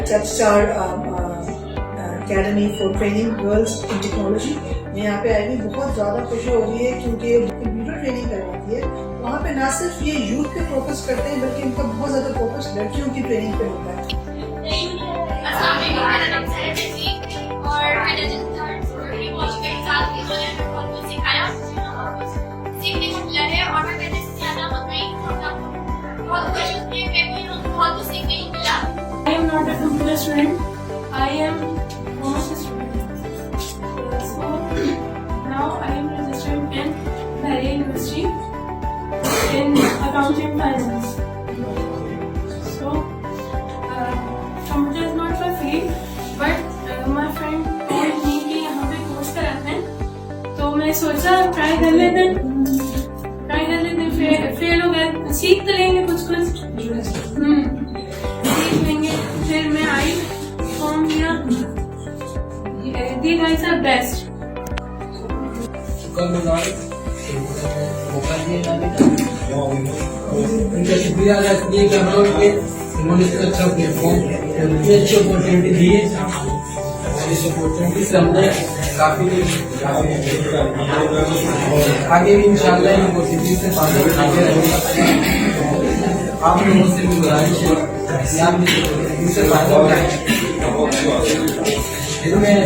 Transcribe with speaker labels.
Speaker 1: Churchstar Academy for Training Girls in Technology। मैं यहाँ पे आई हुई बहुत ज़्यादा खुश हो रही है क्योंकि कंप्यूटर ट्रेनिंग करवाती है। वहाँ पे ना सिर्फ ये यूथ पे फोकस करते हैं बल्कि इनका बहुत ज़्यादा फोकस लड़कियों की ट्रेनिंग पे होता है।
Speaker 2: और मैंने साथ में सिखाया सीखने को मिला है और मैं पहले से ज़्यादा बहुत खुश हूँ कि मैं बहुत कुछ सीखने को मिला।
Speaker 3: I am not a computer student. I am commerce student. So now I am registered in Bahrain University in accounting finance. So computer is not my field, but my friend told me कि यहाँ पे course कराते हैं, तो मैं सोचा try कर लेते हैं, फेल हो गए, सीख तो लेंगे कुछ सीख लेंगे। फिर मैं आई, फॉर्म दिया, दी गाइस आर बेस्ट।
Speaker 4: उनका शुक्रिया अदा किए कि हम लोग के उन्होंने इतना अच्छा प्लेटफॉर्म इतनी अच्छी अपॉर्चुनिटी दी है और इस अपॉर्चुनिटी से हमने काफी आगे भी इंशाल्लाह इन अपॉर्चुनिटी से फायदा उठाते रहेंगे। आप लोगों से भी गुजारिश है कि आप इनसे फायदा उठाएं। फिर मैं